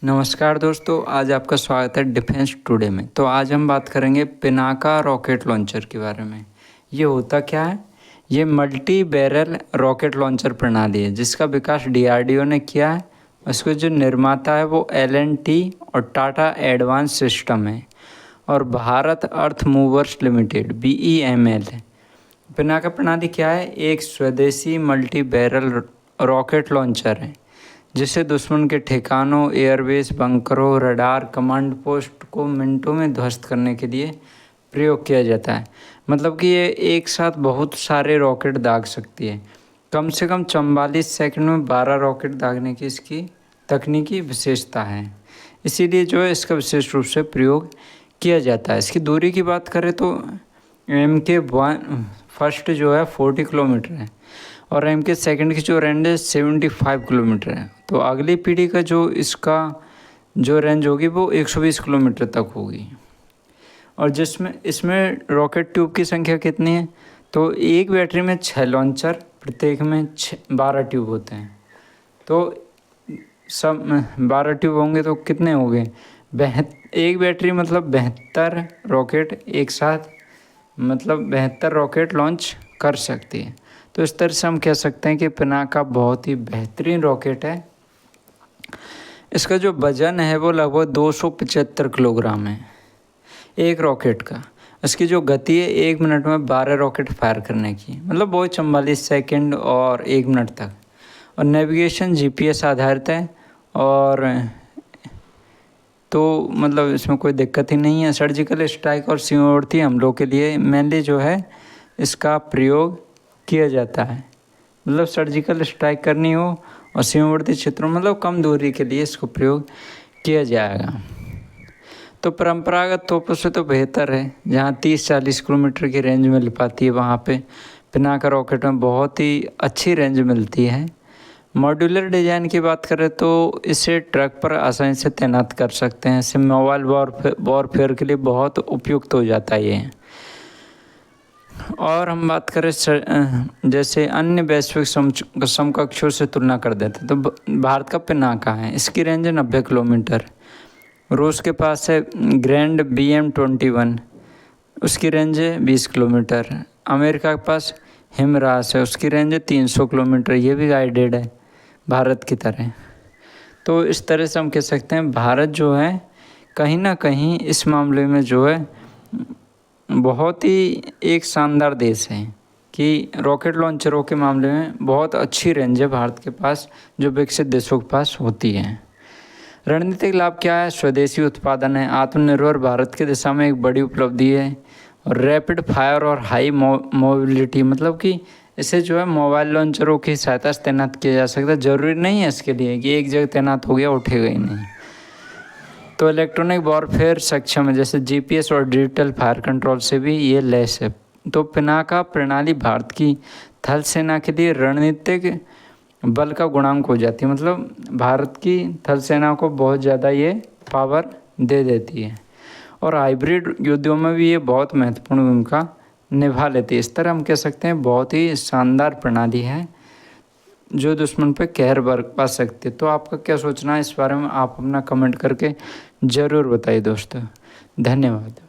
नमस्कार दोस्तों, आज आपका स्वागत है डिफेंस टुडे में। तो आज हम बात करेंगे पिनाका रॉकेट लॉन्चर के बारे में। ये होता क्या है? ये मल्टी बैरल रॉकेट लॉन्चर प्रणाली है जिसका विकास DRDO ने किया है। उसके जो निर्माता है वो L&T और टाटा एडवांस सिस्टम है और भारत अर्थ मूवर्स लिमिटेड BEML है। पिनाका प्रणाली क्या है? एक स्वदेशी मल्टी बैरल रॉकेट लॉन्चर है जिसे दुश्मन के ठिकानों, एयरबेस, बंकरों, रडार, कमांड पोस्ट को मिनटों में ध्वस्त करने के लिए प्रयोग किया जाता है। मतलब कि ये एक साथ बहुत सारे रॉकेट दाग सकती है। कम से कम 44 सेकंड में 12 रॉकेट दागने की इसकी तकनीकी विशेषता है। इसीलिए जो है इसका विशेष रूप से प्रयोग किया जाता है। इसकी दूरी की बात करें तो MK1 फर्स्ट जो है 40 किलोमीटर है और MK सेकंड की जो रेंज है 75 किलोमीटर है। तो अगली पीढ़ी का जो इसका जो रेंज होगी वो 120 किलोमीटर तक होगी। और जिसमें इसमें रॉकेट ट्यूब की संख्या कितनी है? तो एक बैटरी में 6 लॉन्चर, प्रत्येक में 12 ट्यूब होते हैं। तो सब 12 ट्यूब होंगे तो कितने हो गए? एक बैटरी मतलब 72 रॉकेट एक साथ, मतलब 72 रॉकेट लॉन्च कर सकती है। तो इस तरह से हम कह सकते हैं कि पिनाका बहुत ही बेहतरीन रॉकेट है। इसका जो वज़न है वो लगभग 275 किलोग्राम है एक रॉकेट का। इसकी जो गति है 1 मिनट में 12 रॉकेट फायर करने की, मतलब वो 44 सेकंड और 1 मिनट तक। और नेविगेशन GPS आधारित है और तो मतलब इसमें कोई दिक्कत ही नहीं है। सर्जिकल स्ट्राइक और सीमावर्ती हमलों के लिए मेनली जो है इसका प्रयोग किया जाता है। मतलब सर्जिकल स्ट्राइक करनी हो और सीमावर्ती क्षेत्रों मतलब कम दूरी के लिए इसको प्रयोग किया जाएगा। तो परंपरागत तोपों से तो बेहतर है। जहाँ 30-40 किलोमीटर की रेंज मिल पाती है वहाँ पे पिनाका रॉकेट में बहुत ही अच्छी रेंज मिलती है। मॉड्यूलर डिज़ाइन की बात करें तो इसे ट्रक पर आसानी से तैनात कर सकते हैं। इसे मोबाइल वॉरफेयर के लिए बहुत उपयुक्त हो जाता है ये। और हम बात करें जैसे अन्य वैश्विक समकक्षों से तुलना कर देते हैं तो भारत का पिनाका है, इसकी रेंज है 90 किलोमीटर। रूस के पास है ग्रैंड BM-21, उसकी रेंज है 20 किलोमीटर। अमेरिका के पास हिमरास है, उसकी रेंज है 300 किलोमीटर। ये भी गाइडेड है भारत की तरह। तो इस तरह से हम कह सकते हैं भारत जो है कहीं ना कहीं इस मामले में जो है बहुत ही एक शानदार देश है कि रॉकेट लॉन्चरों के मामले में बहुत अच्छी रेंज है भारत के पास जो विकसित देशों के पास होती है। रणनीतिक लाभ क्या है? स्वदेशी उत्पादन है, आत्मनिर्भर भारत की दिशा में एक बड़ी उपलब्धि है। और रैपिड फायर और हाई मोबिलिटी, मतलब कि इसे जो है मोबाइल लॉन्चरों की सहायता से तैनात किया जा सकता है। ज़रूरी नहीं है इसके लिए कि एक जगह तैनात हो गया उठेगा ही नहीं। तो इलेक्ट्रॉनिक वॉरफेयर सक्षम है, जैसे GPS और डिजिटल फायर कंट्रोल से भी ये लैस है। तो पिनाका प्रणाली भारत की थल सेना के लिए रणनीतिक बल का गुणांक हो जाती है। मतलब भारत की थल सेना को बहुत ज़्यादा ये पावर दे देती है और हाइब्रिड युद्धों में भी ये बहुत महत्वपूर्ण भूमिका निभा लेती है। इस तरह हम कह सकते हैं बहुत ही शानदार प्रणाली है जो दुश्मन पे कहर बरपा सकती है। तो आपका क्या सोचना है इस बारे में? आप अपना कमेंट करके ज़रूर बताइए दोस्तों। धन्यवाद।